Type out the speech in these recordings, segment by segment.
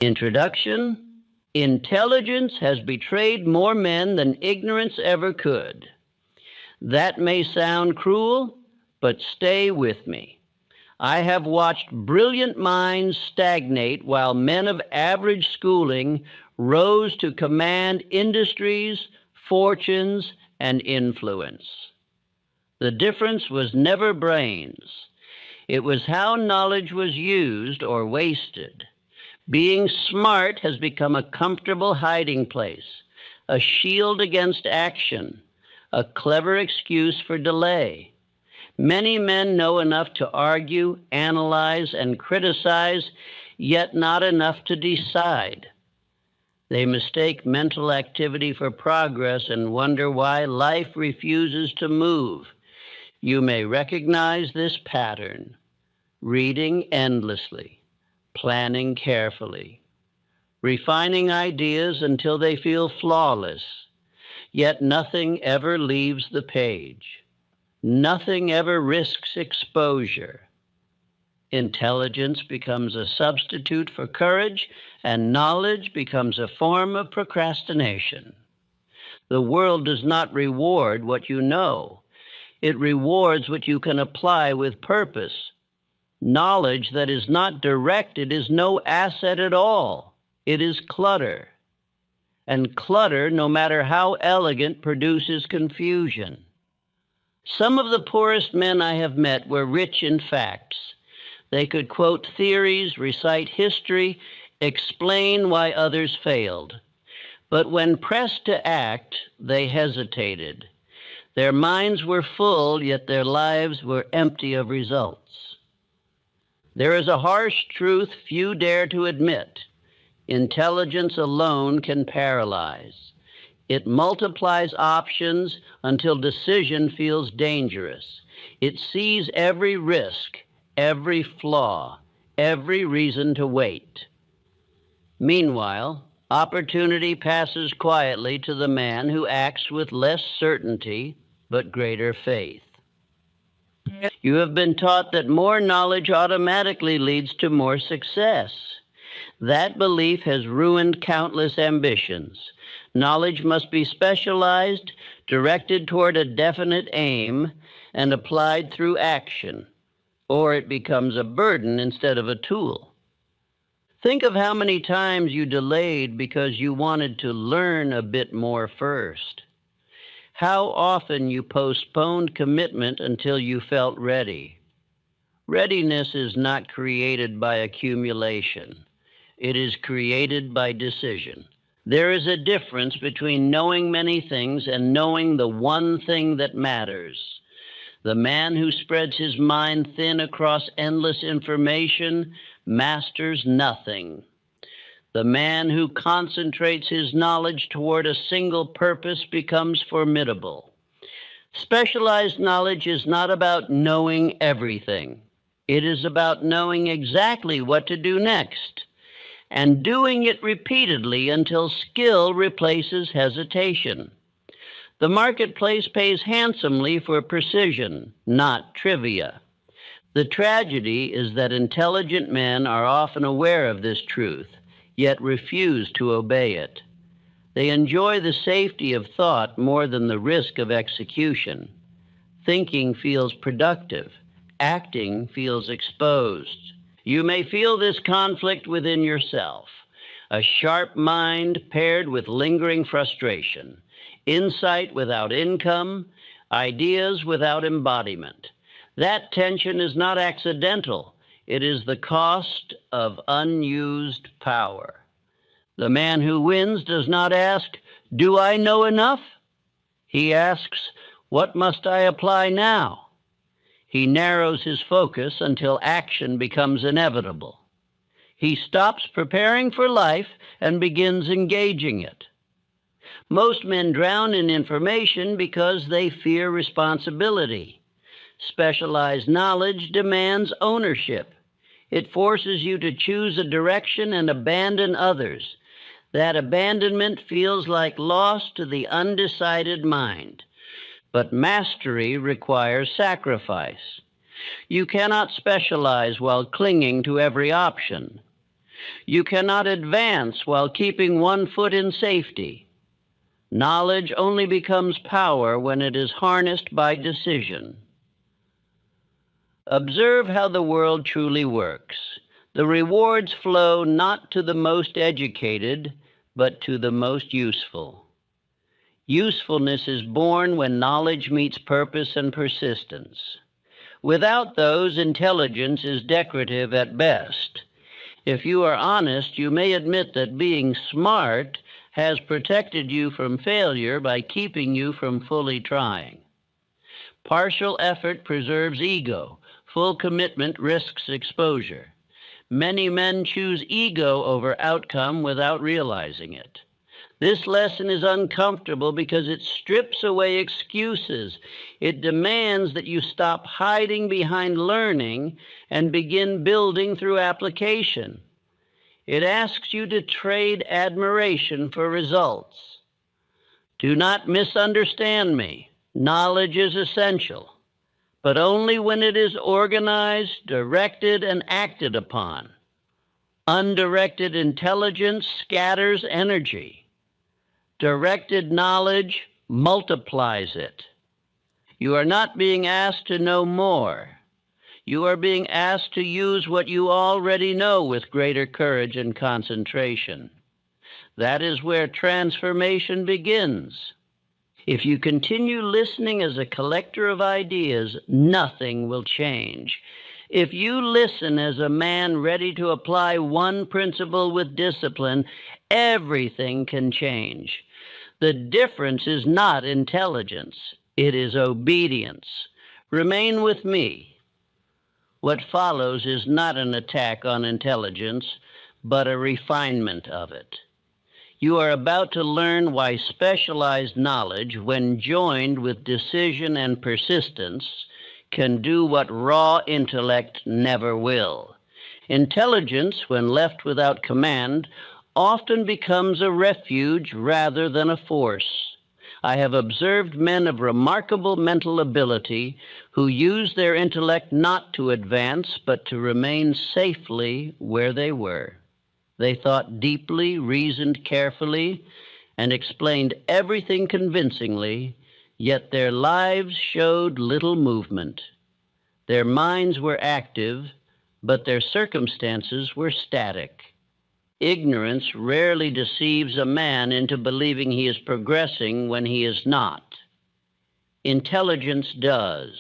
Introduction. Intelligence has betrayed more men than ignorance ever could. That may sound cruel, but stay with me. I have watched brilliant minds stagnate while men of average schooling rose to command industries, fortunes, and influence. The difference was never brains. It was how knowledge was used or wasted. Being smart has become a comfortable hiding place, a shield against action, a clever excuse for delay. Many men know enough to argue, analyze, and criticize, yet not enough to decide. They mistake mental activity for progress and wonder why life refuses to move. You may recognize this pattern: reading endlessly, planning carefully, refining ideas until they feel flawless, yet nothing ever leaves the page. Nothing ever risks exposure. Intelligence becomes a substitute for courage, and knowledge becomes a form of procrastination. The world does not reward what you know. It rewards what you can apply with purpose. Knowledge that is not directed is no asset at all. It is clutter. And clutter, no matter how elegant, produces confusion. Some of the poorest men I have met were rich in facts. They could quote theories, recite history, explain why others failed. But when pressed to act, they hesitated. Their minds were full, yet their lives were empty of results. There is a harsh truth few dare to admit. Intelligence alone can paralyze. It multiplies options until decision feels dangerous. It sees every risk, every flaw, every reason to wait. Meanwhile, opportunity passes quietly to the man who acts with less certainty but greater faith. You have been taught that more knowledge automatically leads to more success. That belief has ruined countless ambitions. Knowledge must be specialized, directed toward a definite aim, and applied through action, or it becomes a burden instead of a tool. Think of how many times you delayed because you wanted to learn a bit more first. How often you postponed commitment until you felt ready. Readiness is not created by accumulation. It is created by decision. There is a difference between knowing many things and knowing the one thing that matters. The man who spreads his mind thin across endless information masters nothing. The man who concentrates his knowledge toward a single purpose becomes formidable. Specialized knowledge is not about knowing everything. It is about knowing exactly what to do next, and doing it repeatedly until skill replaces hesitation. The marketplace pays handsomely for precision, not trivia. The tragedy is that intelligent men are often aware of this truth, yet refuse to obey it. They enjoy the safety of thought more than the risk of execution. Thinking feels productive. Acting feels exposed. You may feel this conflict within yourself. A sharp mind paired with lingering frustration. Insight without income. Ideas without embodiment. That tension is not accidental. It is the cost of unused power. The man who wins does not ask, "Do I know enough?" He asks, "What must I apply now?" He narrows his focus until action becomes inevitable. He stops preparing for life and begins engaging it. Most men drown in information because they fear responsibility. Specialized knowledge demands ownership. It forces you to choose a direction and abandon others. That abandonment feels like loss to the undecided mind. But mastery requires sacrifice. You cannot specialize while clinging to every option. You cannot advance while keeping one foot in safety. Knowledge only becomes power when it is harnessed by decision. Observe how the world truly works. The rewards flow not to the most educated, but to the most useful. Usefulness is born when knowledge meets purpose and persistence. Without those, intelligence is decorative at best. If you are honest, you may admit that being smart has protected you from failure by keeping you from fully trying. Partial effort preserves ego. Full commitment risks exposure. Many men choose ego over outcome without realizing it. This lesson is uncomfortable because it strips away excuses. It demands that you stop hiding behind learning and begin building through application. It asks you to trade admiration for results. Do not misunderstand me. Knowledge is essential, but only when it is organized, directed, and acted upon. Undirected intelligence scatters energy. Directed knowledge multiplies it. You are not being asked to know more. You are being asked to use what you already know with greater courage and concentration. That is where transformation begins. If you continue listening as a collector of ideas, nothing will change. If you listen as a man ready to apply one principle with discipline, everything can change. The difference is not intelligence, it is obedience. Remain with me. What follows is not an attack on intelligence, but a refinement of it. You are about to learn why specialized knowledge, when joined with decision and persistence, can do what raw intellect never will. Intelligence, when left without command, often becomes a refuge rather than a force. I have observed men of remarkable mental ability who use their intellect not to advance, but to remain safely where they were. They thought deeply, reasoned carefully, and explained everything convincingly, yet their lives showed little movement. Their minds were active, but their circumstances were static. Ignorance rarely deceives a man into believing he is progressing when he is not. Intelligence does.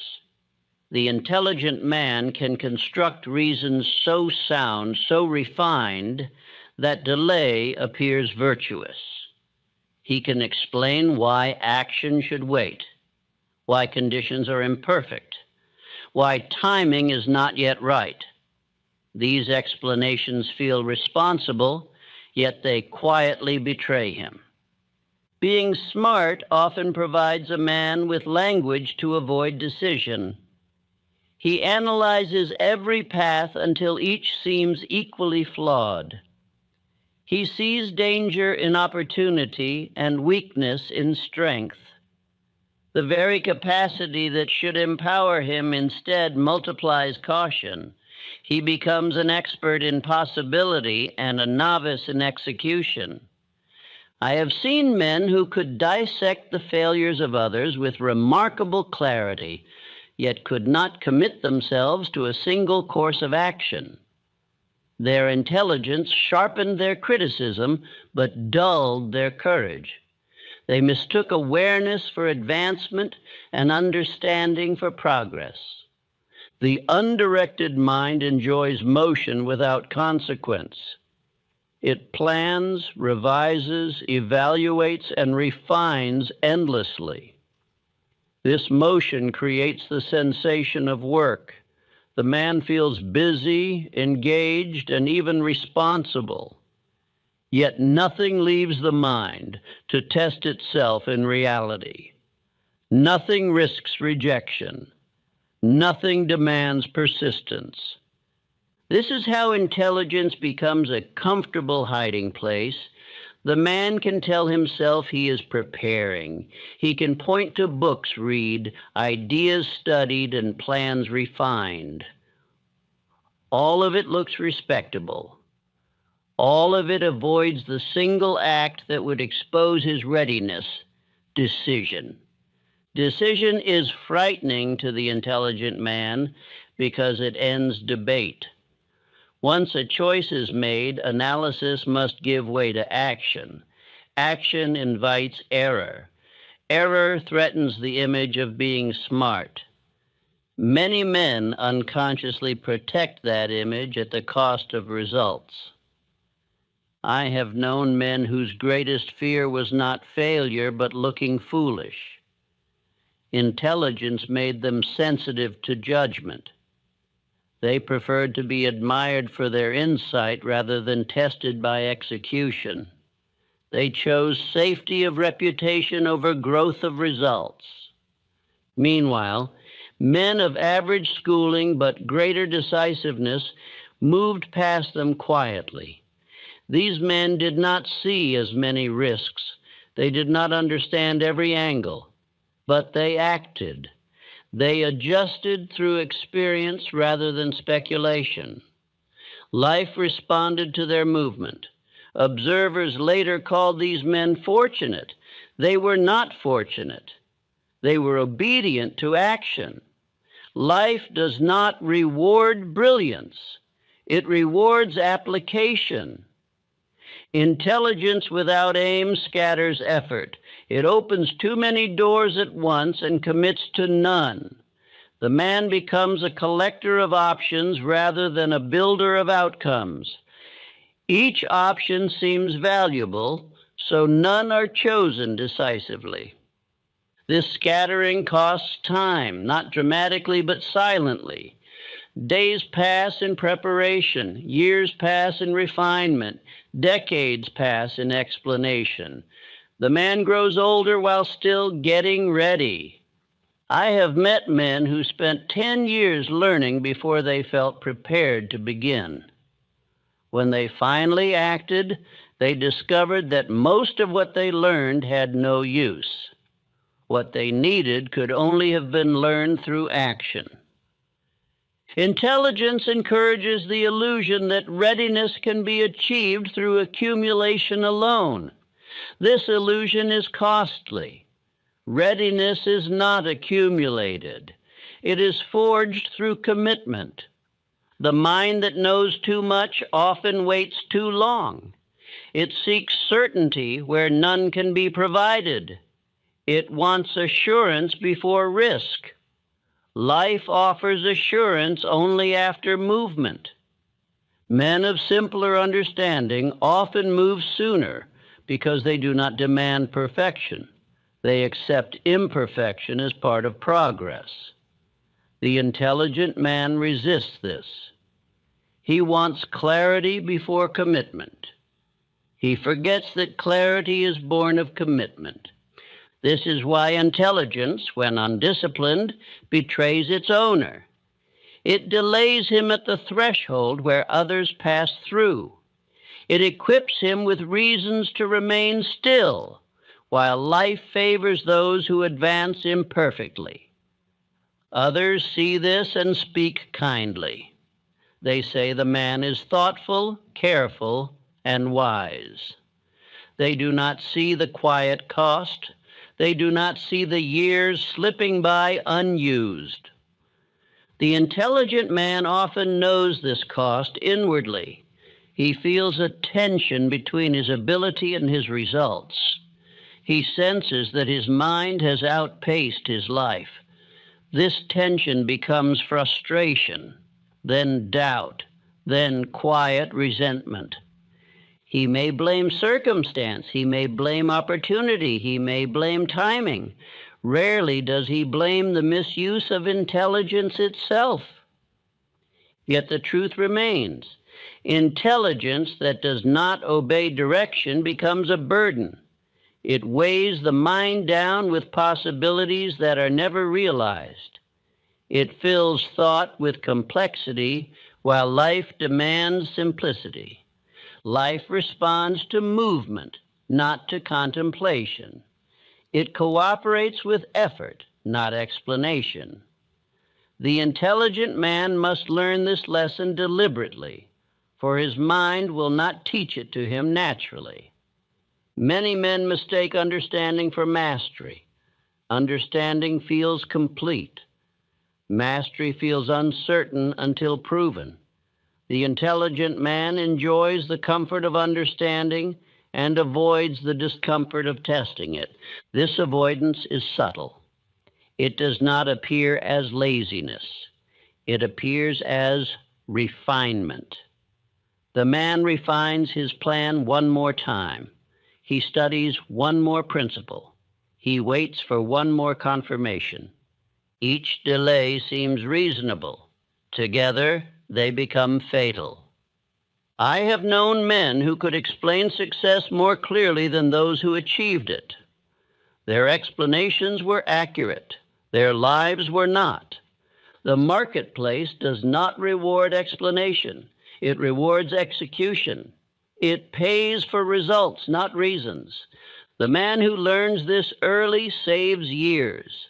The intelligent man can construct reasons so sound, so refined, that delay appears virtuous. He can explain why action should wait, why conditions are imperfect, why timing is not yet right. These explanations feel responsible, yet they quietly betray him. Being smart often provides a man with language to avoid decision. He analyzes every path until each seems equally flawed. He sees danger in opportunity and weakness in strength. The very capacity that should empower him instead multiplies caution. He becomes an expert in possibility and a novice in execution. I have seen men who could dissect the failures of others with remarkable clarity, yet could not commit themselves to a single course of action. Their intelligence sharpened their criticism, but dulled their courage. They mistook awareness for advancement and understanding for progress. The undirected mind enjoys motion without consequence. It plans, revises, evaluates, and refines endlessly. This motion creates the sensation of work. The man feels busy, engaged, and even responsible. Yet nothing leaves the mind to test itself in reality. Nothing risks rejection. Nothing demands persistence. This is how intelligence becomes a comfortable hiding place. The man can tell himself he is preparing. He can point to books read, ideas studied, and plans refined. All of it looks respectable. All of it avoids the single act that would expose his readiness: decision. Decision is frightening to the intelligent man because it ends debate. Once a choice is made, analysis must give way to action. Action invites error. Error threatens the image of being smart. Many men unconsciously protect that image at the cost of results. I have known men whose greatest fear was not failure, but looking foolish. Intelligence made them sensitive to judgment. They preferred to be admired for their insight rather than tested by execution. They chose safety of reputation over growth of results. Meanwhile, men of average schooling but greater decisiveness moved past them quietly. These men did not see as many risks. They did not understand every angle, but they acted. They adjusted through experience rather than speculation. Life responded to their movement. Observers later called these men fortunate. They were not fortunate. They were obedient to action. Life does not reward brilliance. It rewards application. Intelligence without aim scatters effort. It opens too many doors at once and commits to none. The man becomes a collector of options rather than a builder of outcomes. Each option seems valuable, so none are chosen decisively. This scattering costs time, not dramatically but silently. Days pass in preparation, years pass in refinement, decades pass in explanation. The man grows older while still getting ready. I have met men who spent 10 years learning before they felt prepared to begin. When they finally acted, they discovered that most of what they learned had no use. What they needed could only have been learned through action. Intelligence encourages the illusion that readiness can be achieved through accumulation alone. This illusion is costly. Readiness is not accumulated. It is forged through commitment. The mind that knows too much often waits too long. It seeks certainty where none can be provided. It wants assurance before risk. Life offers assurance only after movement. Men of simpler understanding often move sooner because they do not demand perfection. They accept imperfection as part of progress. The intelligent man resists this. He wants clarity before commitment. He forgets that clarity is born of commitment. This is why intelligence, when undisciplined, betrays its owner. It delays him at the threshold where others pass through. It equips him with reasons to remain still, while life favors those who advance imperfectly. Others see this and speak kindly. They say the man is thoughtful, careful, and wise. They do not see the quiet cost. They do not see the years slipping by unused. The intelligent man often knows this cost inwardly. He feels a tension between his ability and his results. He senses that his mind has outpaced his life. This tension becomes frustration, then doubt, then quiet resentment. He may blame circumstance, he may blame opportunity, he may blame timing. Rarely does he blame the misuse of intelligence itself. Yet the truth remains. Intelligence that does not obey direction becomes a burden. It weighs the mind down with possibilities that are never realized. It fills thought with complexity while life demands simplicity. Life responds to movement, not to contemplation. It cooperates with effort, not explanation. The intelligent man must learn this lesson deliberately. for his mind will not teach it to him naturally. Many men mistake understanding for mastery. Understanding feels complete. Mastery feels uncertain until proven. The intelligent man enjoys the comfort of understanding and avoids the discomfort of testing it. This avoidance is subtle. It does not appear as laziness. It appears as refinement. The man refines his plan one more time. He studies one more principle. He waits for one more confirmation. Each delay seems reasonable. Together, they become fatal. I have known men who could explain success more clearly than those who achieved it. Their explanations were accurate. Their lives were not. The marketplace does not reward explanation. It rewards execution. It pays for results, not reasons. The man who learns this early saves years.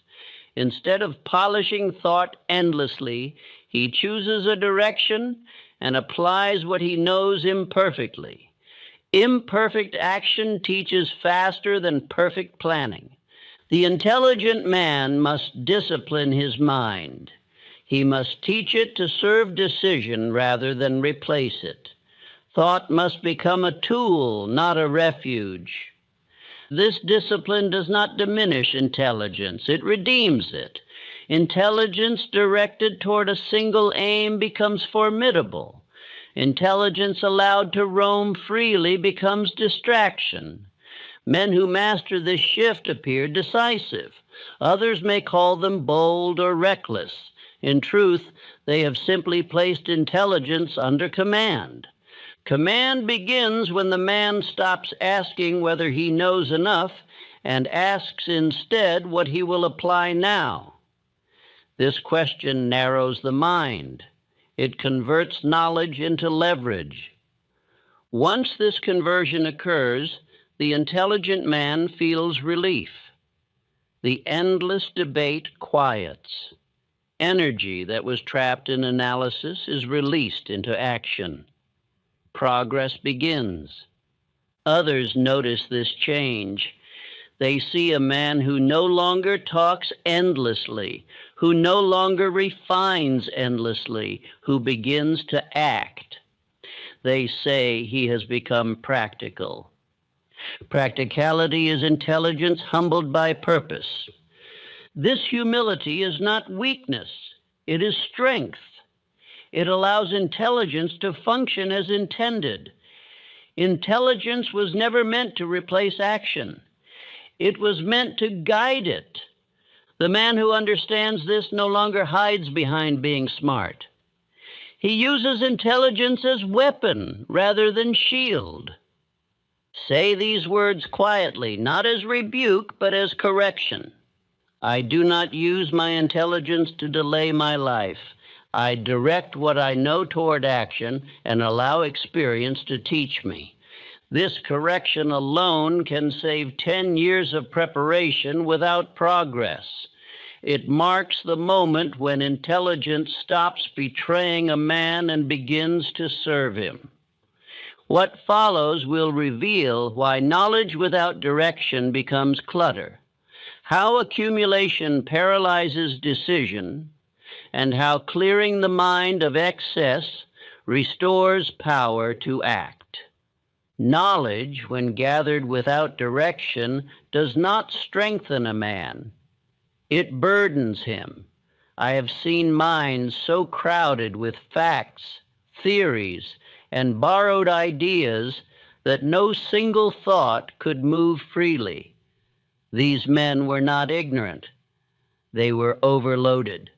Instead of polishing thought endlessly, he chooses a direction and applies what he knows imperfectly. Imperfect action teaches faster than perfect planning. The intelligent man must discipline his mind. He must teach it to serve decision rather than replace it. Thought must become a tool, not a refuge. This discipline does not diminish intelligence, it redeems it. Intelligence directed toward a single aim becomes formidable. Intelligence allowed to roam freely becomes distraction. Men who master this shift appear decisive. Others may call them bold or reckless. In truth, they have simply placed intelligence under command. Command begins when the man stops asking whether he knows enough and asks instead what he will apply now. This question narrows the mind. It converts knowledge into leverage. Once this conversion occurs, the intelligent man feels relief. The endless debate quiets. Energy that was trapped in analysis is released into action. Progress begins. Others notice this change. They see a man who no longer talks endlessly, who no longer refines endlessly, who begins to act. They say he has become practical. Practicality is intelligence humbled by purpose. This humility is not weakness, it is strength. It allows intelligence to function as intended. Intelligence was never meant to replace action. It was meant to guide it. The man who understands this no longer hides behind being smart. He uses intelligence as weapon rather than shield. Say these words quietly, not as rebuke, but as correction. I do not use my intelligence to delay my life. I direct what I know toward action and allow experience to teach me. This correction alone can save 10 years of preparation without progress. It marks the moment when intelligence stops betraying a man and begins to serve him. What follows will reveal why knowledge without direction becomes clutter, how accumulation paralyzes decision, and how clearing the mind of excess restores power to act. Knowledge, when gathered without direction, does not strengthen a man. It burdens him. I have seen minds so crowded with facts, theories, and borrowed ideas that no single thought could move freely. These men were not ignorant. They were overloaded.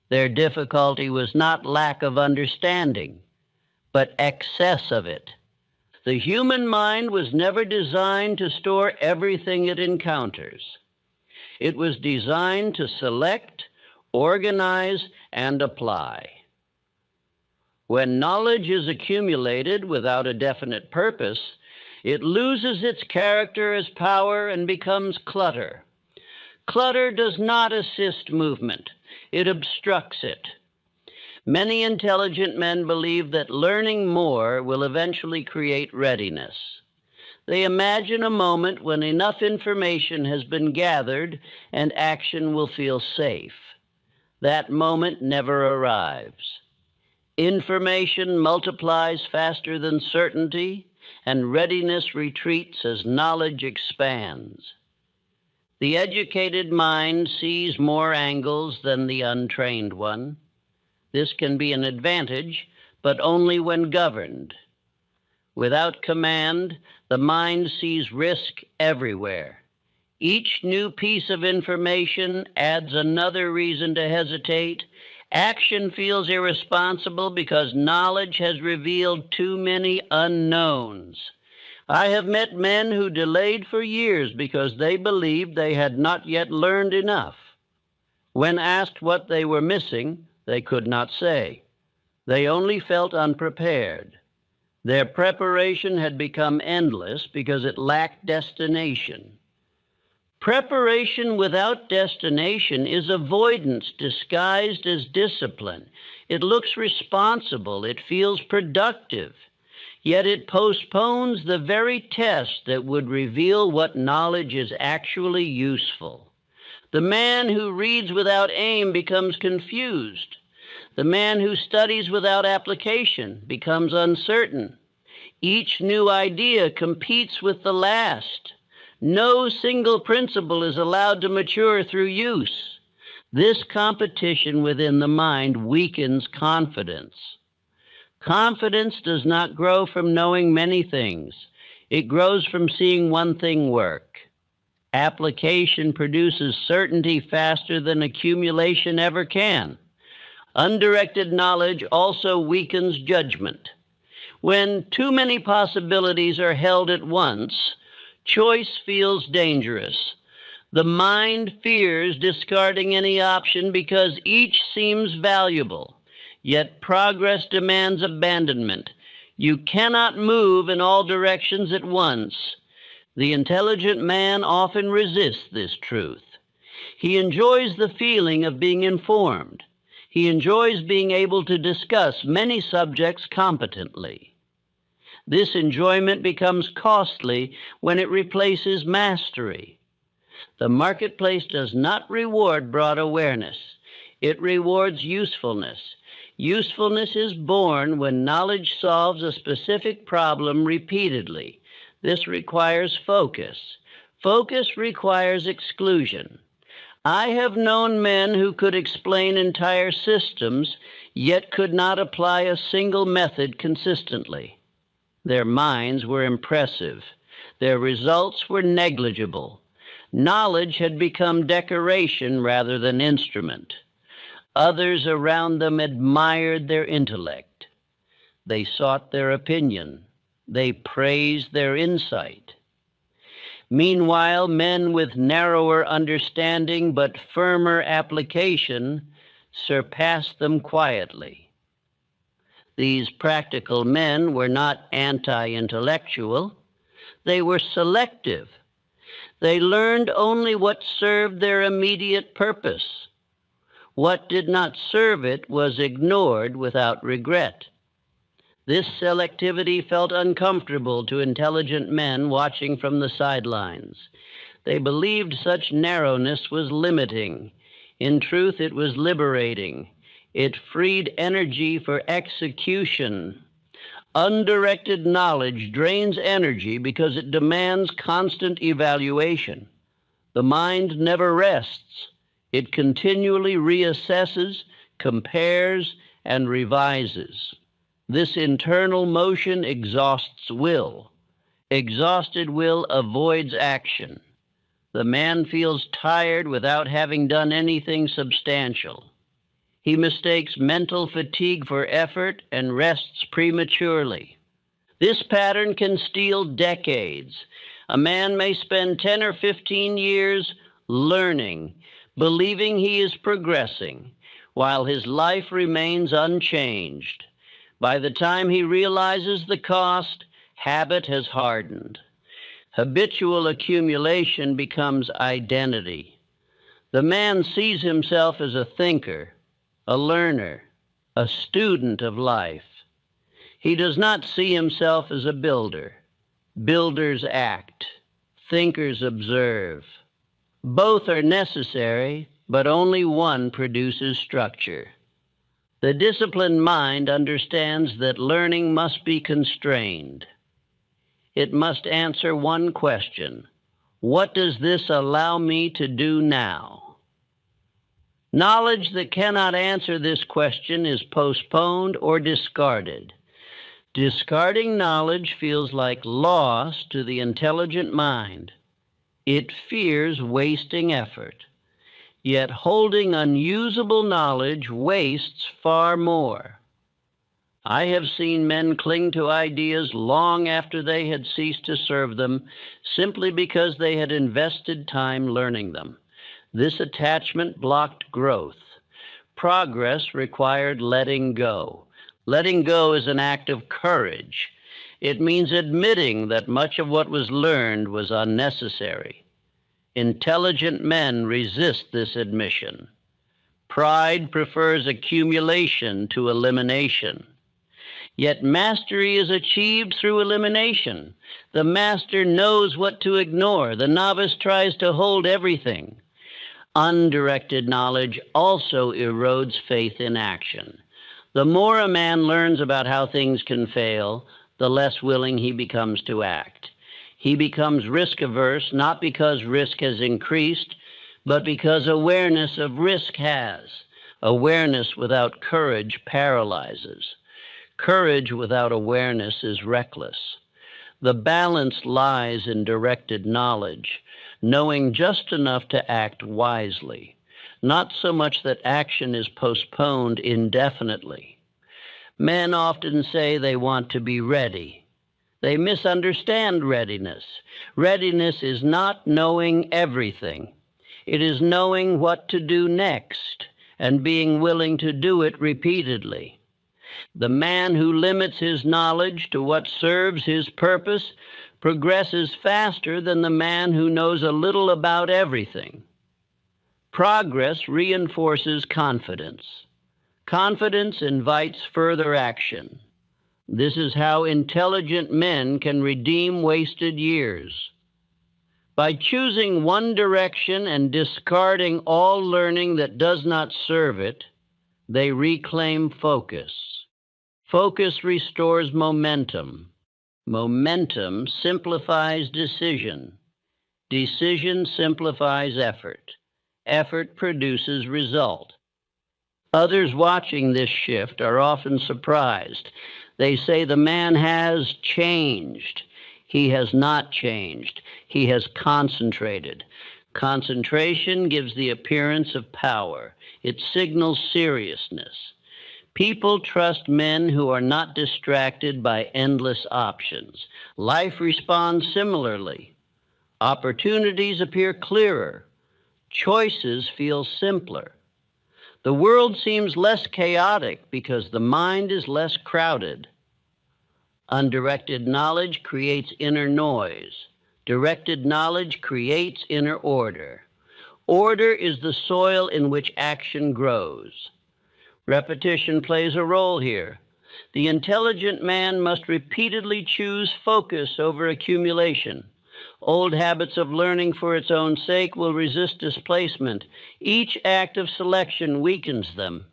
Their difficulty was not lack of understanding, but excess of it. The human mind was never designed to store everything it encounters. It was designed to select, organize, and apply. When knowledge is accumulated without a definite purpose, it loses its character as power and becomes clutter. Clutter does not assist movement. It obstructs it. Many intelligent men believe that learning more will eventually create readiness. They imagine a moment when enough information has been gathered and action will feel safe. That moment never arrives. Information multiplies faster than certainty, and readiness retreats as knowledge expands. The educated mind sees more angles than the untrained one. This can be an advantage, but only when governed. Without command, the mind sees risk everywhere. Each new piece of information adds another reason to hesitate. Action feels irresponsible because knowledge has revealed too many unknowns. I have met men who delayed for years because they believed they had not yet learned enough. When asked what they were missing, they could not say. They only felt unprepared. Their preparation had become endless because it lacked destination. Preparation without destination is avoidance disguised as discipline. It looks responsible, it feels productive, yet it postpones the very test that would reveal what knowledge is actually useful. The man who reads without aim becomes confused. The man who studies without application becomes uncertain. Each new idea competes with the last. No single principle is allowed to mature through use. This competition within the mind weakens confidence. Confidence does not grow from knowing many things. It grows from seeing one thing work. Application produces certainty faster than accumulation ever can. Undirected knowledge also weakens judgment. When too many possibilities are held at once, choice feels dangerous. The mind fears discarding any option because each seems valuable. Yet progress demands abandonment. You cannot move in all directions at once. The intelligent man often resists this truth. He enjoys the feeling of being informed. He enjoys being able to discuss many subjects competently. This enjoyment becomes costly when it replaces mastery. The marketplace does not reward broad awareness. It rewards usefulness. Usefulness is born when knowledge solves a specific problem repeatedly. This requires focus. Focus requires exclusion. I have known men who could explain entire systems, yet could not apply a single method consistently. Their minds were impressive. Their results were negligible. Knowledge had become decoration rather than instrument. Others around them admired their intellect. They sought their opinion. They praised their insight. Meanwhile, men with narrower understanding but firmer application surpassed them quietly. These practical men were not anti-intellectual. They were selective. They learned only what served their immediate purpose. What did not serve it was ignored without regret. This selectivity felt uncomfortable to intelligent men watching from the sidelines. They believed such narrowness was limiting. In truth, it was liberating. It freed energy for execution. Undirected knowledge drains energy because it demands constant evaluation. The mind never rests. It continually reassesses, compares, and revises. This internal motion exhausts will. Exhausted will avoids action. The man feels tired without having done anything substantial. He mistakes mental fatigue for effort and rests prematurely. This pattern can steal decades. A man may spend 10 or 15 years learning, believing he is progressing, while his life remains unchanged. By the time he realizes the cost, habit has hardened. Habitual accumulation becomes identity. The man sees himself as a thinker, a learner, a student of life. He does not see himself as a builder. Builders act, thinkers observe. Both are necessary, but only one produces structure. The disciplined mind understands that learning must be constrained. It must answer one question: what does this allow me to do now? Knowledge that cannot answer this question is postponed or discarded. Discarding knowledge feels like loss to the intelligent mind. It fears wasting effort. Yet holding unusable knowledge wastes far more. I have seen men cling to ideas long after they had ceased to serve them, simply because they had invested time learning them. This attachment blocked growth. Progress required letting go. Letting go is an act of courage. It means admitting that much of what was learned was unnecessary. Intelligent men resist this admission. Pride prefers accumulation to elimination. Yet mastery is achieved through elimination. The master knows what to ignore. The novice tries to hold everything. Undirected knowledge also erodes faith in action. The more a man learns about how things can fail, the less willing he becomes to act. He becomes risk-averse, not because risk has increased, but because awareness of risk has. Awareness without courage paralyzes. Courage without awareness is reckless. The balance lies in directed knowledge, knowing just enough to act wisely, not so much that action is postponed indefinitely. Men often say they want to be ready. They misunderstand readiness. Readiness is not knowing everything. It is knowing what to do next and being willing to do it repeatedly. The man who limits his knowledge to what serves his purpose progresses faster than the man who knows a little about everything. Progress reinforces confidence. Confidence invites further action. This is how intelligent men can redeem wasted years. By choosing one direction and discarding all learning that does not serve it, they reclaim focus. Focus restores momentum. Momentum simplifies decision. Decision simplifies effort. Effort produces result. Others watching this shift are often surprised. They say the man has changed. He has not changed. He has concentrated. Concentration gives the appearance of power. It signals seriousness. People trust men who are not distracted by endless options. Life responds similarly. Opportunities appear clearer. Choices feel simpler. The world seems less chaotic because the mind is less crowded. Undirected knowledge creates inner noise. Directed knowledge creates inner order. Order is the soil in which action grows. Repetition plays a role here. The intelligent man must repeatedly choose focus over accumulation. Old habits of learning for its own sake will resist displacement. Each act of selection weakens them.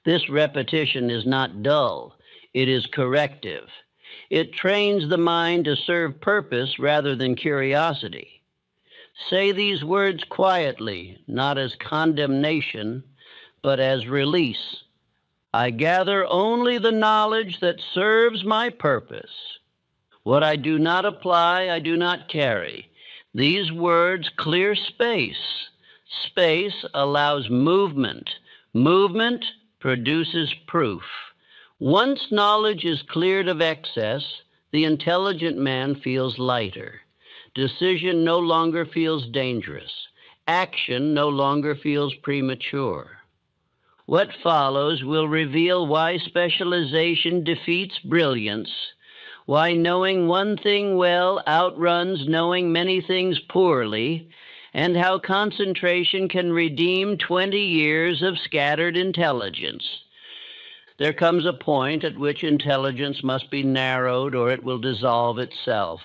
This repetition is not dull. It is corrective. It trains the mind to serve purpose rather than curiosity. Say these words quietly, not as condemnation, but as release. I gather only the knowledge that serves my purpose. What I do not apply, I do not carry. These words clear space. Space allows movement. Movement produces proof. Once knowledge is cleared of excess, the intelligent man feels lighter. Decision no longer feels dangerous. Action no longer feels premature. What follows will reveal why specialization defeats brilliance, why knowing one thing well outruns knowing many things poorly, and how concentration can redeem 20 years of scattered intelligence. There comes a point at which intelligence must be narrowed or it will dissolve itself.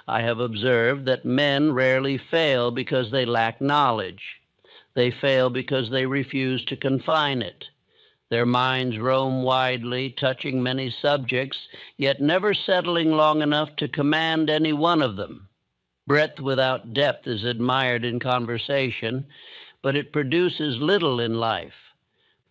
I have observed that men rarely fail because they lack knowledge. They fail because they refuse to confine it. Their minds roam widely, touching many subjects, yet never settling long enough to command any one of them. Breadth without depth is admired in conversation, but it produces little in life.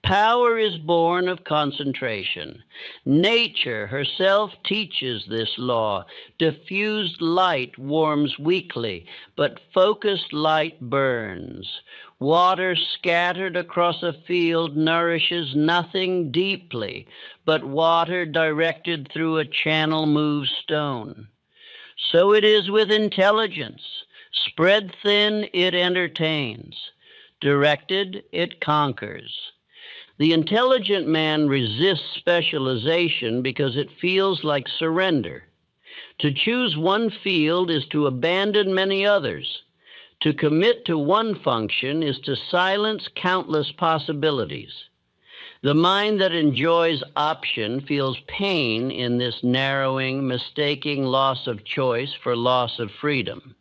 Power is born of concentration. Nature herself teaches this law. Diffused light warms weakly, but focused light burns. Water scattered across a field nourishes nothing deeply, but water directed through a channel moves stone. So it is with intelligence. Spread thin, it entertains. Directed, it conquers. The intelligent man resists specialization because it feels like surrender. To choose one field is to abandon many others. To commit to one function is to silence countless possibilities. The mind that enjoys option feels pain in this narrowing, mistaking loss of choice for loss of freedom.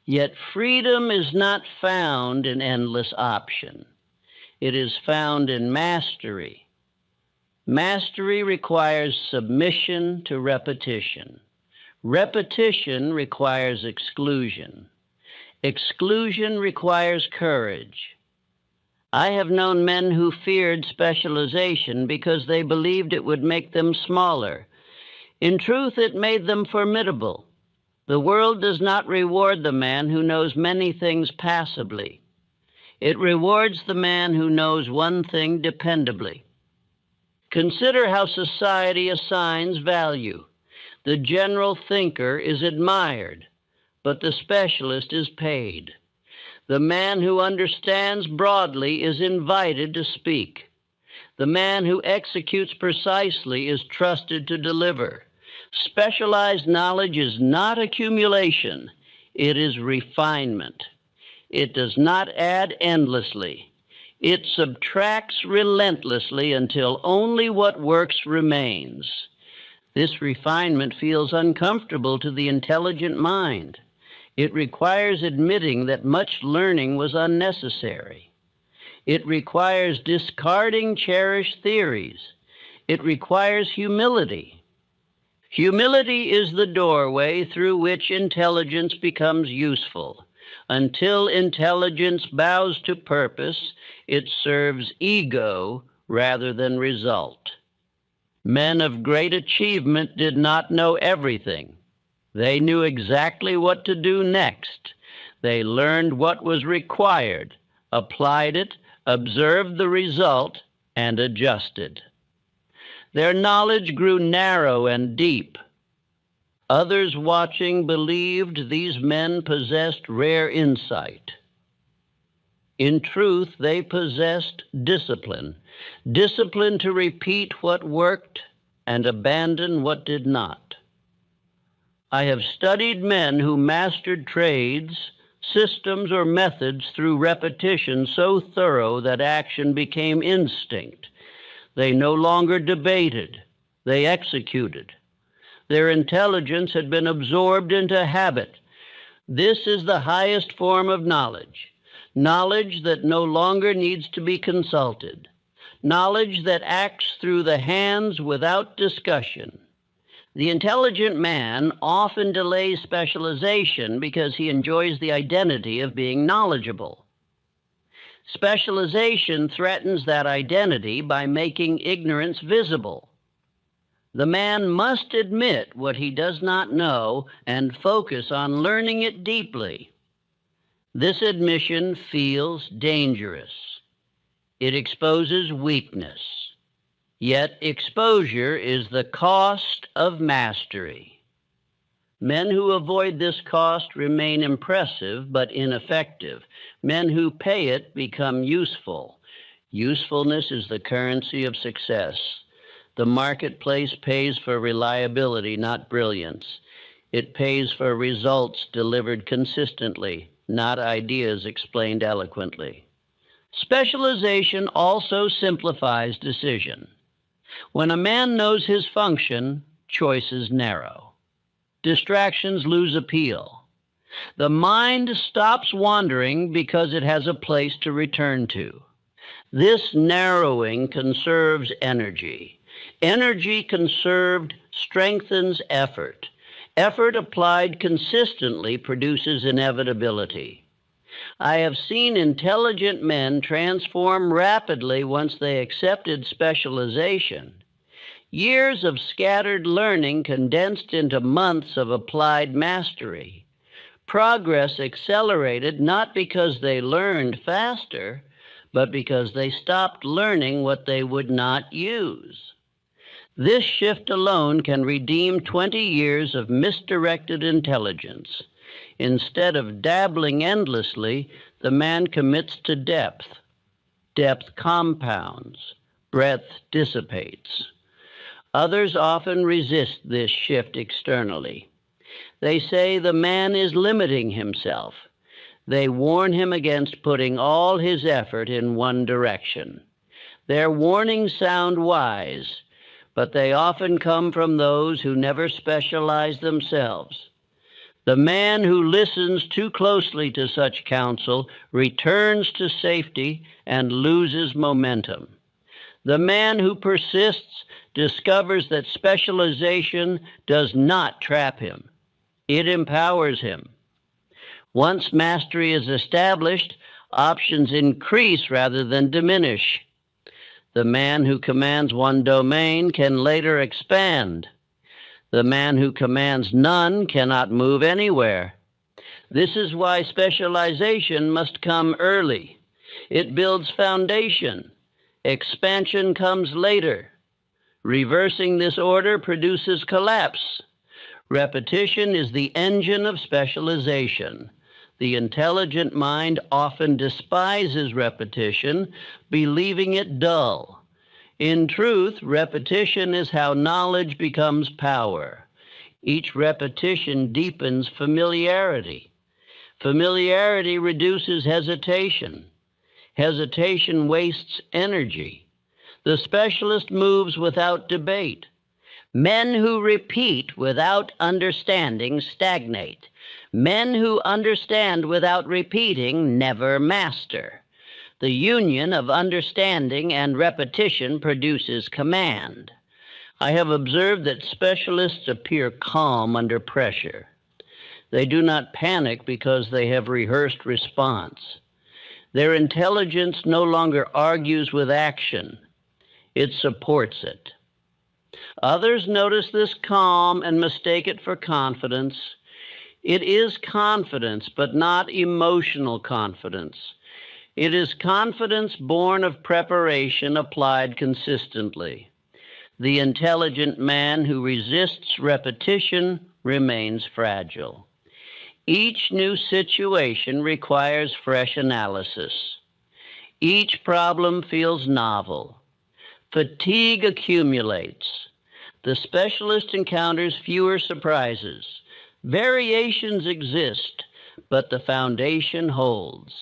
Yet freedom is not found in endless option. It is found in mastery. Mastery requires submission to repetition. Repetition requires exclusion. Exclusion requires courage. I have known men who feared specialization because they believed it would make them smaller. In truth, it made them formidable. The world does not reward the man who knows many things passably. It rewards the man who knows one thing dependably. Consider how society assigns value. The general thinker is admired, but the specialist is paid. The man who understands broadly is invited to speak. The man who executes precisely is trusted to deliver. Specialized knowledge is not accumulation, it is refinement. It does not add endlessly. It subtracts relentlessly until only what works remains. This refinement feels uncomfortable to the intelligent mind. It requires admitting that much learning was unnecessary. It requires discarding cherished theories. It requires humility. Humility is the doorway through which intelligence becomes useful. Until intelligence bows to purpose, it serves ego rather than result. Men of great achievement did not know everything. They knew exactly what to do next. They learned what was required, applied it, observed the result, and adjusted. Their knowledge grew narrow and deep. Others watching believed these men possessed rare insight. In truth, they possessed discipline, discipline to repeat what worked and abandon what did not. I have studied men who mastered trades, systems, or methods through repetition so thorough that action became instinct. They no longer debated, they executed. Their intelligence had been absorbed into habit. This is the highest form of knowledge, knowledge that no longer needs to be consulted, knowledge that acts through the hands without discussion. The intelligent man often delays specialization because he enjoys the identity of being knowledgeable. Specialization threatens that identity by making ignorance visible. The man must admit what he does not know and focus on learning it deeply. This admission feels dangerous. It exposes weakness. Yet exposure is the cost of mastery. Men who avoid this cost remain impressive but ineffective. Men who pay it become useful. Usefulness is the currency of success. The marketplace pays for reliability, not brilliance. It pays for results delivered consistently, not ideas explained eloquently. Specialization also simplifies decision. When a man knows his function, choices narrow. Distractions lose appeal. The mind stops wandering because it has a place to return to. This narrowing conserves energy. Energy conserved strengthens effort. Effort applied consistently produces inevitability. I have seen intelligent men transform rapidly once they accepted specialization. Years of scattered learning condensed into months of applied mastery. Progress accelerated not because they learned faster, but because they stopped learning what they would not use. This shift alone can redeem 20 years of misdirected intelligence. Instead of dabbling endlessly, the man commits to depth. Depth compounds, breadth dissipates. Others often resist this shift externally. They say the man is limiting himself. They warn him against putting all his effort in one direction. Their warnings sound wise, but they often come from those who never specialize themselves. The man who listens too closely to such counsel returns to safety and loses momentum. The man who persists discovers that specialization does not trap him. It empowers him. Once mastery is established, options increase rather than diminish. The man who commands one domain can later expand. The man who commands none cannot move anywhere. This is why specialization must come early. It builds foundation. Expansion comes later. Reversing this order produces collapse. Repetition is the engine of specialization. The intelligent mind often despises repetition, believing it dull. In truth, repetition is how knowledge becomes power. Each repetition deepens familiarity. Familiarity reduces hesitation. Hesitation wastes energy. The specialist moves without debate. Men who repeat without understanding stagnate. Men who understand without repeating never master. The union of understanding and repetition produces command. I have observed that specialists appear calm under pressure. They do not panic because they have rehearsed response. Their intelligence no longer argues with action. It supports it. Others notice this calm and mistake it for confidence. It is confidence, but not emotional confidence. It is confidence born of preparation applied consistently. The intelligent man who resists repetition remains fragile. Each new situation requires fresh analysis. Each problem feels novel. Fatigue accumulates. The specialist encounters fewer surprises. Variations exist, but the foundation holds.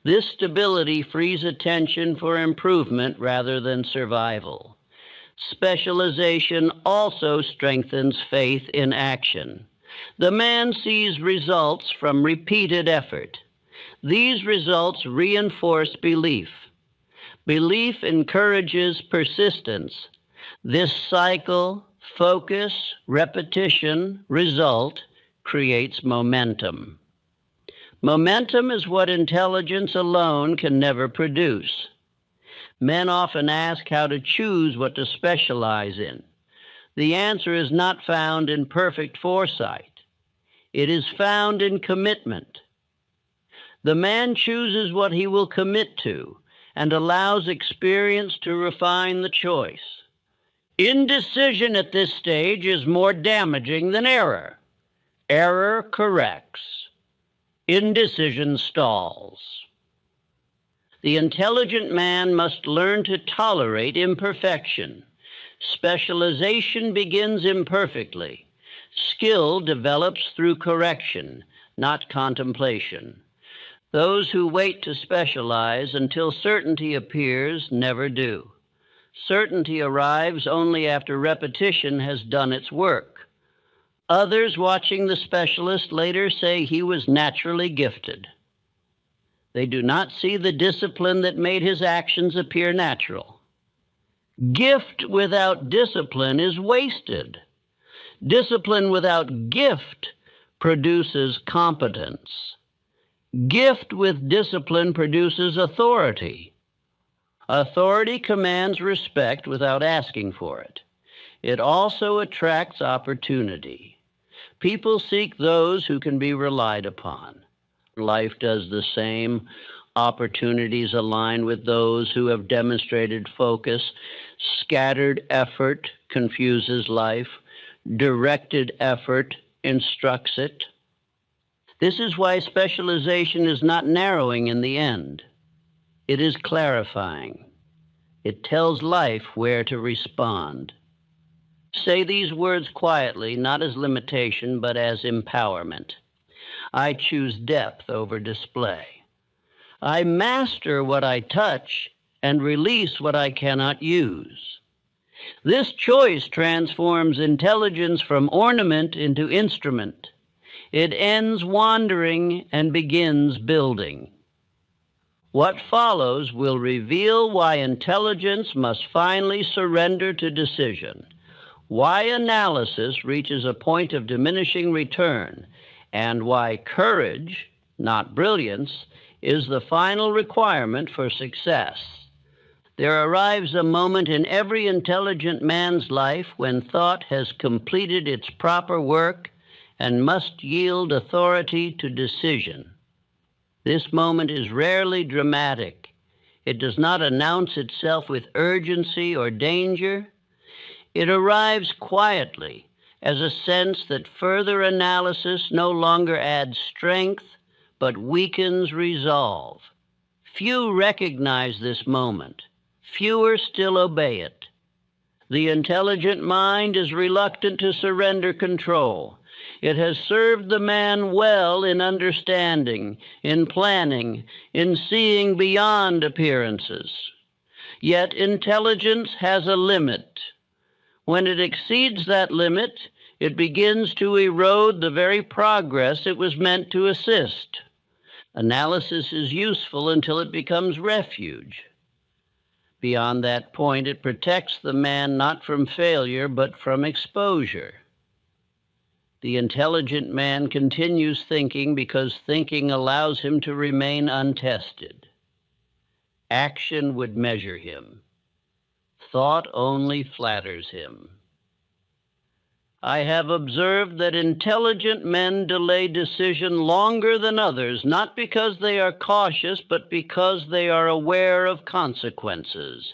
This stability frees attention for improvement rather than survival. Specialization also strengthens faith in action. The man sees results from repeated effort. These results reinforce belief. Belief encourages persistence. This cycle, focus, repetition, result, creates momentum. Momentum is what intelligence alone can never produce. Men often ask how to choose what to specialize in. The answer is not found in perfect foresight. It is found in commitment. The man chooses what he will commit to and allows experience to refine the choice. Indecision at this stage is more damaging than error. Error corrects. Indecision stalls. The intelligent man must learn to tolerate imperfection. Specialization begins imperfectly. Skill develops through correction, not contemplation. Those who wait to specialize until certainty appears never do. Certainty arrives only after repetition has done its work. Others watching the specialist later say he was naturally gifted. They do not see the discipline that made his actions appear natural. Gift without discipline is wasted. Discipline without gift produces competence. Gift with discipline produces authority. Authority commands respect without asking for it. It also attracts opportunity. People seek those who can be relied upon. Life does the same. Opportunities align with those who have demonstrated focus. Scattered effort confuses life. Directed effort instructs it. This is why specialization is not narrowing in the end. It is clarifying. It tells life where to respond. Say these words quietly, not as limitation, but as empowerment. I choose depth over display. I master what I touch and release what I cannot use. This choice transforms intelligence from ornament into instrument. It ends wandering and begins building. What follows will reveal why intelligence must finally surrender to decision, why analysis reaches a point of diminishing return, and why courage, not brilliance, is the final requirement for success. There arrives a moment in every intelligent man's life when thought has completed its proper work and must yield authority to decision. This moment is rarely dramatic. It does not announce itself with urgency or danger. It arrives quietly as a sense that further analysis no longer adds strength, but weakens resolve. Few recognize this moment. Fewer still obey it. The intelligent mind is reluctant to surrender control. It has served the man well in understanding, in planning, in seeing beyond appearances. Yet intelligence has a limit. When it exceeds that limit, it begins to erode the very progress it was meant to assist. Analysis is useful until it becomes refuge. Beyond that point, it protects the man not from failure, but from exposure. The intelligent man continues thinking because thinking allows him to remain untested. Action would measure him. Thought only flatters him. I have observed that intelligent men delay decision longer than others, not because they are cautious, but because they are aware of consequences.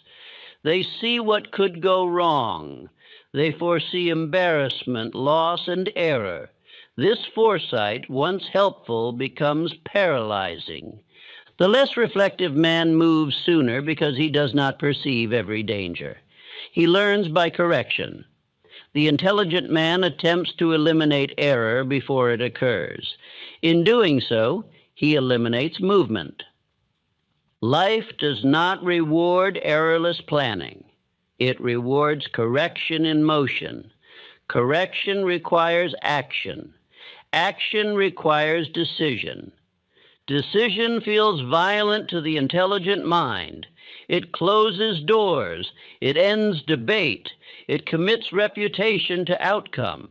They see what could go wrong. They foresee embarrassment, loss, and error. This foresight, once helpful, becomes paralyzing. The less reflective man moves sooner because he does not perceive every danger. He learns by correction. The intelligent man attempts to eliminate error before it occurs. In doing so, he eliminates movement. Life does not reward errorless planning. It rewards correction in motion. Correction requires action. Action requires decision. Decision feels violent to the intelligent mind. It closes doors. It ends debate. It commits reputation to outcome.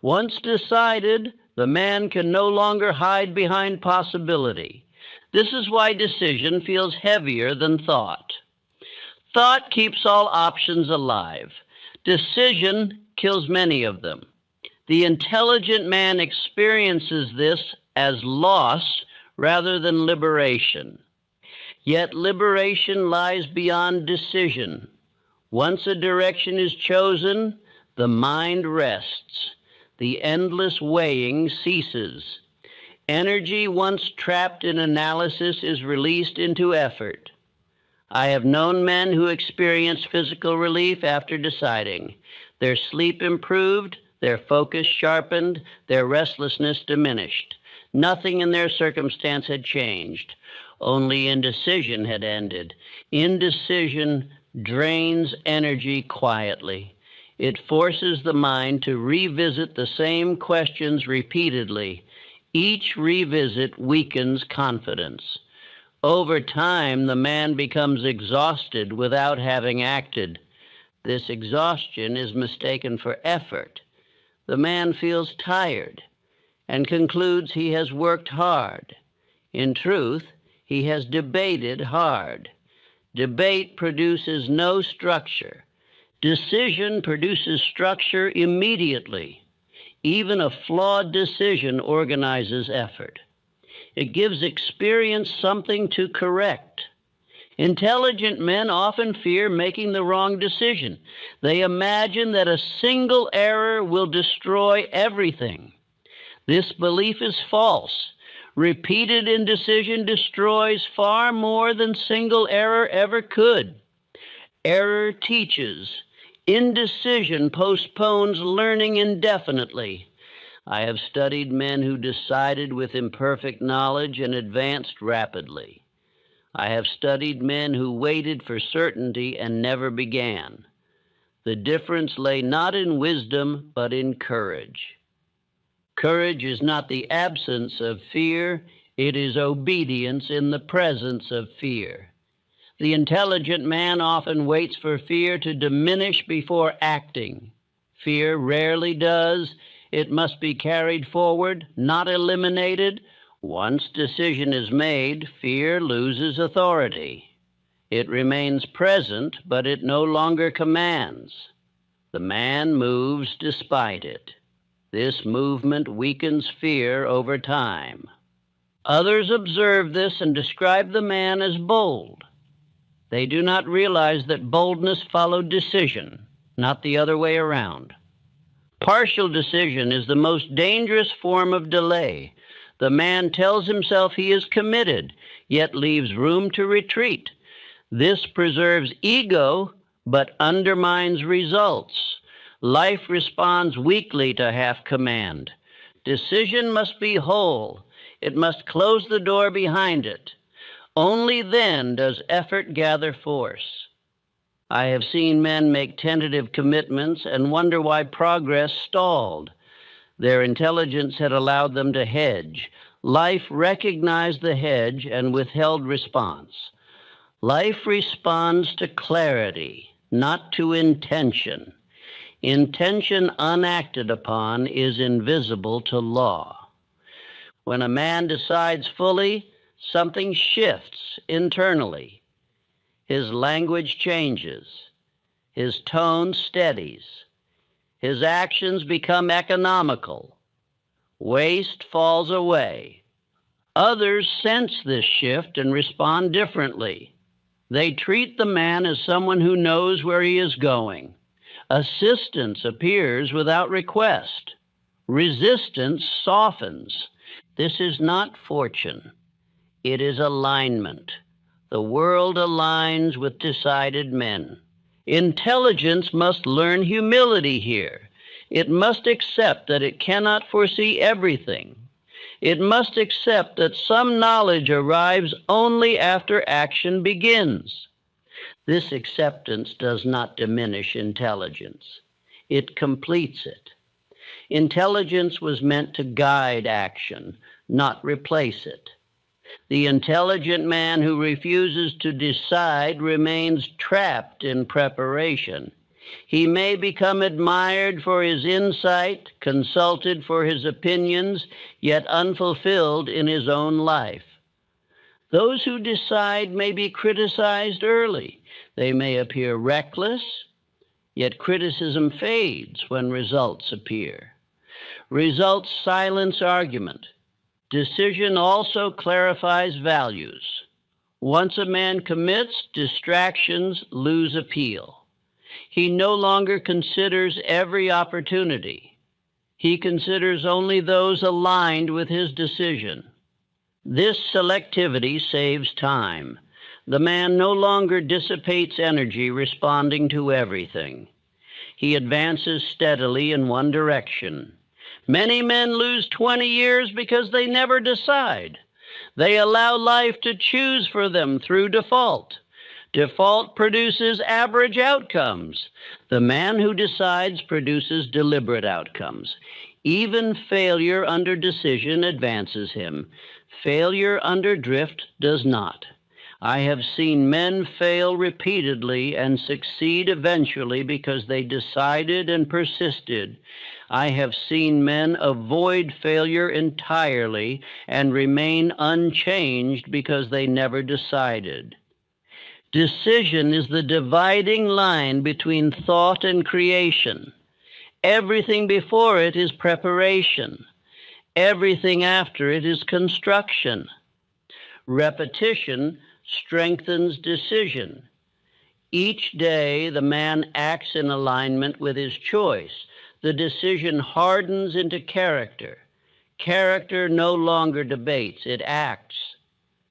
Once decided, the man can no longer hide behind possibility. This is why decision feels heavier than thought. Thought keeps all options alive. Decision kills many of them. The intelligent man experiences this as loss rather than liberation. Yet liberation lies beyond decision. Once a direction is chosen, the mind rests. The endless weighing ceases. Energy once trapped in analysis is released into effort. I have known men who experienced physical relief after deciding. Their sleep improved, their focus sharpened, their restlessness diminished. Nothing in their circumstance had changed. Only indecision had ended. Indecision drains energy quietly. It forces the mind to revisit the same questions repeatedly. Each revisit weakens confidence. Over time, the man becomes exhausted without having acted. This exhaustion is mistaken for effort. The man feels tired and concludes he has worked hard. In truth, he has debated hard. Debate produces no structure. Decision produces structure immediately. Even a flawed decision organizes effort. It gives experience something to correct. Intelligent men often fear making the wrong decision. They imagine that a single error will destroy everything. This belief is false. Repeated indecision destroys far more than single error ever could. Error teaches. Indecision postpones learning indefinitely. I have studied men who decided with imperfect knowledge and advanced rapidly. I have studied men who waited for certainty and never began. The difference lay not in wisdom, but in courage. Courage is not the absence of fear, it is obedience in the presence of fear. The intelligent man often waits for fear to diminish before acting. Fear rarely does. It must be carried forward, not eliminated. Once decision is made, fear loses authority. It remains present, but it no longer commands. The man moves despite it. This movement weakens fear over time. Others observe this and describe the man as bold. They do not realize that boldness followed decision, not the other way around. Partial decision is the most dangerous form of delay. The man tells himself he is committed, yet leaves room to retreat. This preserves ego, but undermines results. Life responds weakly to half command. Decision must be whole. It must close the door behind it. Only then does effort gather force. I have seen men make tentative commitments and wonder why progress stalled. Their intelligence had allowed them to hedge. Life recognized the hedge and withheld response. Life responds to clarity, not to intention. Intention unacted upon is invisible to law. When a man decides fully, something shifts internally. His language changes. His tone steadies. His actions become economical. Waste falls away. Others sense this shift and respond differently. They treat the man as someone who knows where he is going. Assistance appears without request. Resistance softens. This is not fortune. It is alignment. The world aligns with decided men. Intelligence must learn humility here. It must accept that it cannot foresee everything. It must accept that some knowledge arrives only after action begins. This acceptance does not diminish intelligence. It completes it. Intelligence was meant to guide action, not replace it. The intelligent man who refuses to decide remains trapped in preparation. He may become admired for his insight, consulted for his opinions, yet unfulfilled in his own life. Those who decide may be criticized early. They may appear reckless, yet criticism fades when results appear. Results silence argument. Decision also clarifies values. Once a man commits, distractions lose appeal. He no longer considers every opportunity. He considers only those aligned with his decision. This selectivity saves time. The man no longer dissipates energy responding to everything. He advances steadily in one direction. Many men lose 20 years because they never decide. They allow life to choose for them through default. Default produces average outcomes. The man who decides produces deliberate outcomes. Even failure under decision advances him. Failure under drift does not. I have seen men fail repeatedly and succeed eventually because they decided and persisted. I have seen men avoid failure entirely and remain unchanged because they never decided. Decision is the dividing line between thought and creation. Everything before it is preparation. Everything after it is construction. Repetition strengthens decision. Each day, the man acts in alignment with his choice. The decision hardens into character. Character no longer debates, it acts.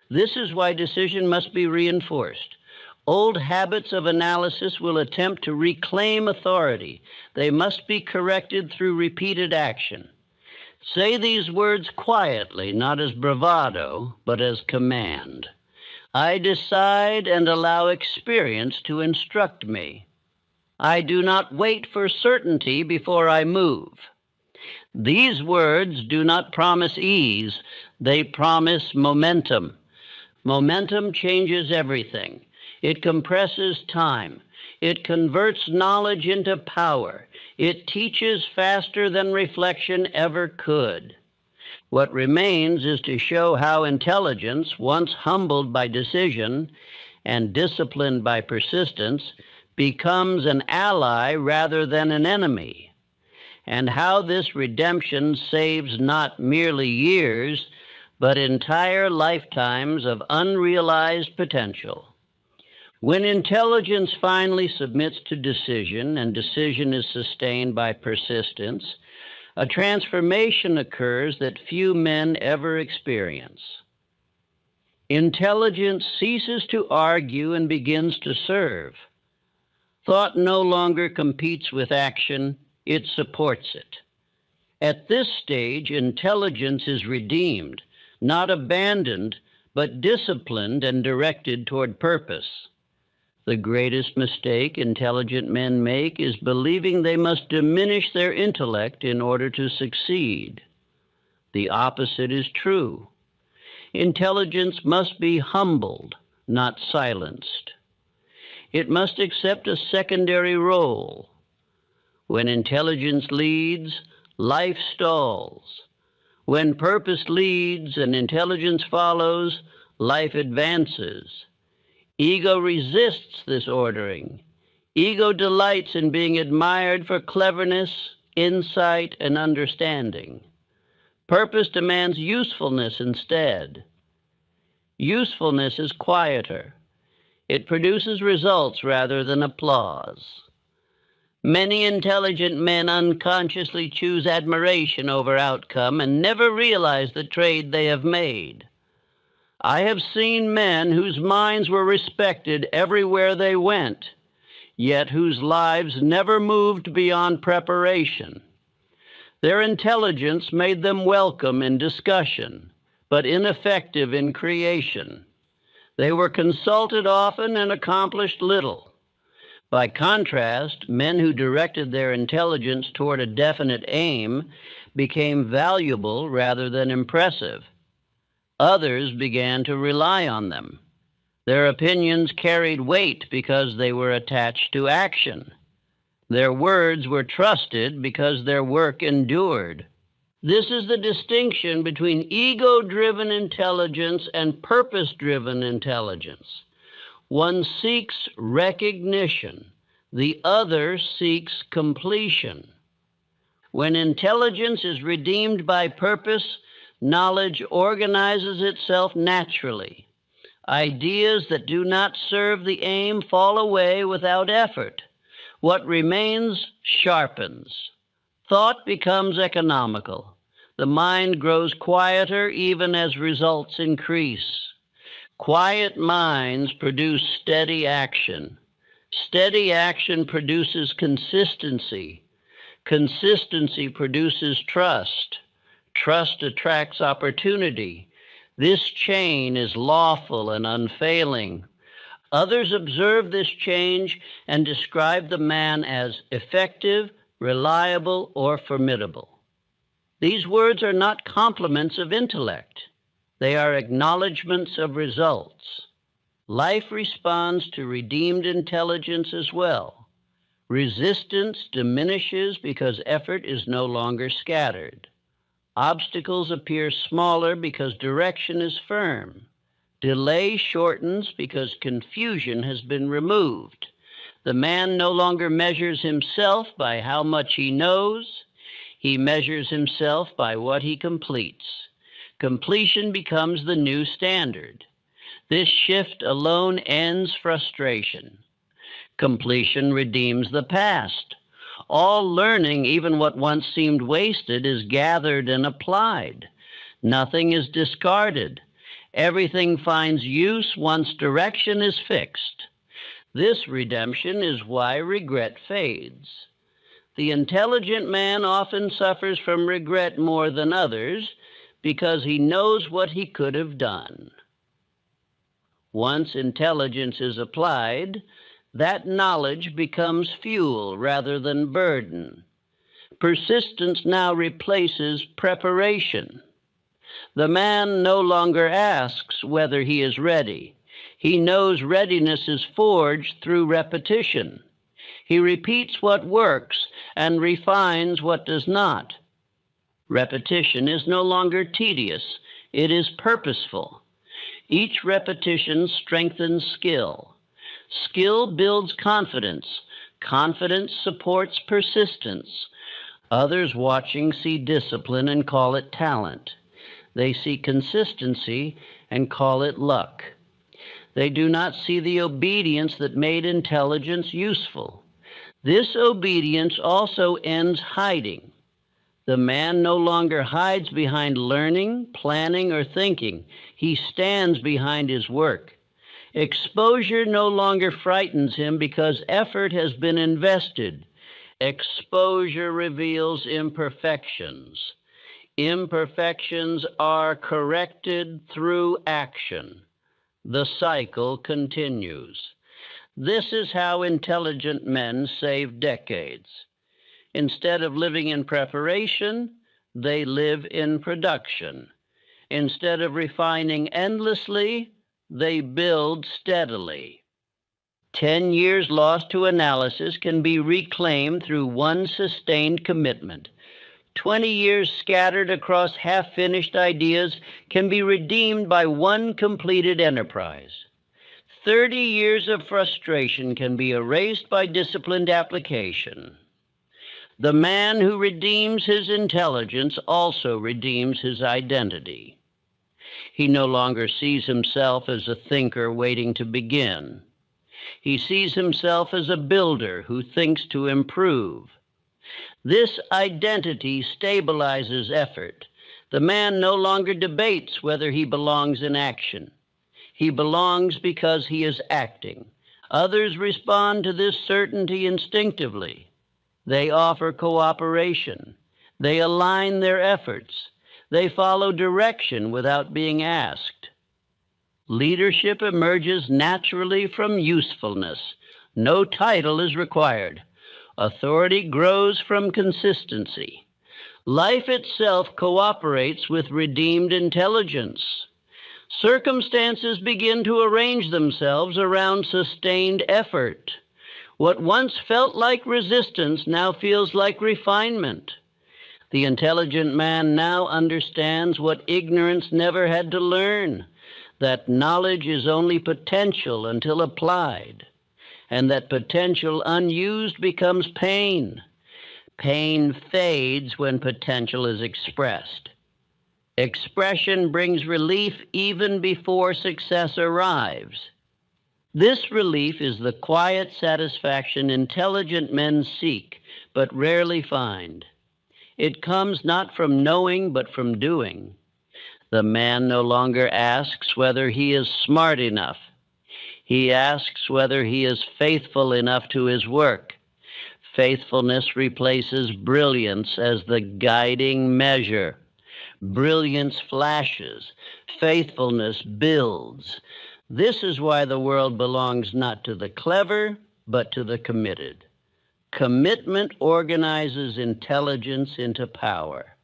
This is why decision must be reinforced. Old habits of analysis will attempt to reclaim authority. They must be corrected through repeated action. Say these words quietly, not as bravado, but as command. I decide and allow experience to instruct me. I do not wait for certainty before I move. These words do not promise ease, they promise momentum. Momentum changes everything. It compresses time. It converts knowledge into power. It teaches faster than reflection ever could. What remains is to show how intelligence, once humbled by decision and disciplined by persistence, becomes an ally rather than an enemy, and how this redemption saves not merely years, but entire lifetimes of unrealized potential. When intelligence finally submits to decision, and decision is sustained by persistence, a transformation occurs that few men ever experience. Intelligence ceases to argue and begins to serve. Thought no longer competes with action, it supports it. At this stage, intelligence is redeemed, not abandoned, but disciplined and directed toward purpose. The greatest mistake intelligent men make is believing they must diminish their intellect in order to succeed. The opposite is true. Intelligence must be humbled, not silenced. It must accept a secondary role. When intelligence leads, life stalls. When purpose leads and intelligence follows, life advances. Ego resists this ordering. Ego delights in being admired for cleverness, insight, and understanding. Purpose demands usefulness instead. Usefulness is quieter. It produces results rather than applause. Many intelligent men unconsciously choose admiration over outcome and never realize the trade they have made. I have seen men whose minds were respected everywhere they went, yet whose lives never moved beyond preparation. Their intelligence made them welcome in discussion, but ineffective in creation. They were consulted often and accomplished little. By contrast, men who directed their intelligence toward a definite aim became valuable rather than impressive. Others began to rely on them. Their opinions carried weight because they were attached to action. Their words were trusted because their work endured. This is the distinction between ego-driven intelligence and purpose-driven intelligence. One seeks recognition. The other seeks completion. When intelligence is redeemed by purpose, knowledge organizes itself naturally. Ideas that do not serve the aim fall away without effort. What remains sharpens. Thought becomes economical. The mind grows quieter even as results increase. Quiet minds produce steady action. Steady action produces consistency. Consistency produces trust. Trust attracts opportunity. This chain is lawful and unfailing. Others observe this change and describe the man as effective, reliable, or formidable. These words are not compliments of intellect. They are acknowledgments of results. Life responds to redeemed intelligence as well. Resistance diminishes because effort is no longer scattered. Obstacles appear smaller because direction is firm. Delay shortens because confusion has been removed. The man no longer measures himself by how much he knows. He measures himself by what he completes. Completion becomes the new standard. This shift alone ends frustration. Completion redeems the past. All learning, even what once seemed wasted, is gathered and applied. Nothing is discarded. Everything finds use once direction is fixed. This redemption is why regret fades. The intelligent man often suffers from regret more than others because he knows what he could have done. Once intelligence is applied, that knowledge becomes fuel rather than burden. Persistence now replaces preparation. The man no longer asks whether he is ready. He knows readiness is forged through repetition. He repeats what works and refines what does not. Repetition is no longer tedious. It is purposeful. Each repetition strengthens skill. Skill builds confidence. Confidence supports persistence. Others watching see discipline and call it talent. They see consistency and call it luck. They do not see the obedience that made intelligence useful. This obedience also ends hiding. The man no longer hides behind learning, planning, or thinking. He stands behind his work. Exposure no longer frightens him because effort has been invested. Exposure reveals imperfections. Imperfections are corrected through action. The cycle continues. This is how intelligent men save decades. Instead of living in preparation, they live in production. Instead of refining endlessly, they build steadily. 10 years lost to analysis can be reclaimed through one sustained commitment. 20 years scattered across half-finished ideas can be redeemed by one completed enterprise. 30 years of frustration can be erased by disciplined application. The man who redeems his intelligence also redeems his identity. He no longer sees himself as a thinker waiting to begin. He sees himself as a builder who thinks to improve. This identity stabilizes effort. The man no longer debates whether he belongs in action. He belongs because he is acting. Others respond to this certainty instinctively. They offer cooperation. They align their efforts. They follow direction without being asked. Leadership emerges naturally from usefulness. No title is required. Authority grows from consistency. Life itself cooperates with redeemed intelligence. Circumstances begin to arrange themselves around sustained effort. What once felt like resistance now feels like refinement. The intelligent man now understands what ignorance never had to learn, that knowledge is only potential until applied, and that potential unused becomes pain. Pain fades when potential is expressed. Expression brings relief even before success arrives. This relief is the quiet satisfaction intelligent men seek, but rarely find. It comes not from knowing, but from doing. The man no longer asks whether he is smart enough. He asks whether he is faithful enough to his work. Faithfulness replaces brilliance as the guiding measure. Brilliance flashes. Faithfulness builds. This is why the world belongs not to the clever, but to the committed. Commitment organizes intelligence into power.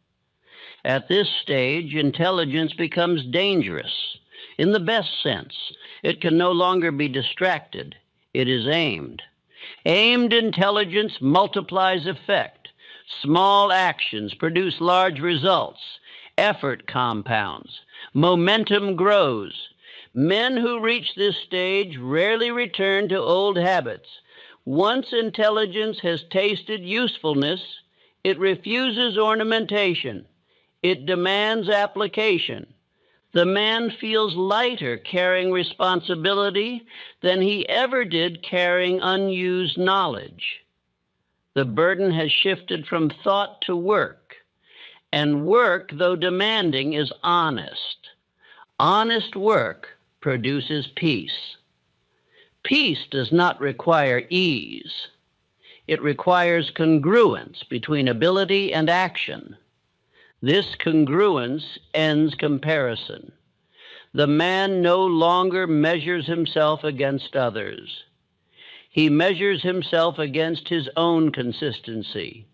At this stage, intelligence becomes dangerous. In the best sense, it can no longer be distracted. It is aimed. Aimed intelligence multiplies effect. Small actions produce large results. Effort compounds. Momentum grows. Men who reach this stage rarely return to old habits. Once intelligence has tasted usefulness, it refuses ornamentation. It demands application. The man feels lighter carrying responsibility than he ever did carrying unused knowledge. The burden has shifted from thought to work, and work, though demanding, is honest. Honest work produces peace. Peace does not require ease. It requires congruence between ability and action. This congruence ends comparison. The man no longer measures himself against others. He measures himself against his own consistency.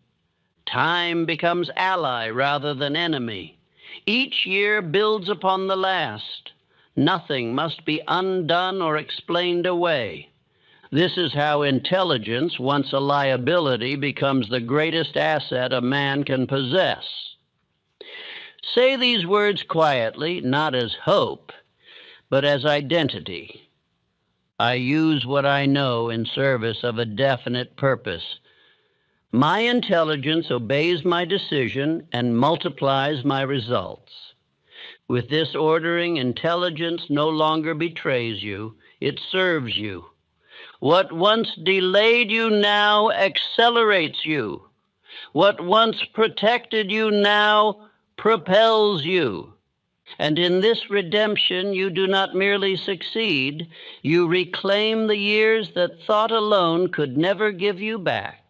Time becomes ally rather than enemy. Each year builds upon the last. Nothing must be undone or explained away. This is how intelligence, once a liability, becomes the greatest asset a man can possess. Say these words quietly, not as hope, but as identity. I use what I know in service of a definite purpose. My intelligence obeys my decision and multiplies my results. With this ordering, intelligence no longer betrays you, it serves you. What once delayed you now accelerates you. What once protected you now propels you. And in this redemption, you do not merely succeed, you reclaim the years that thought alone could never give you back.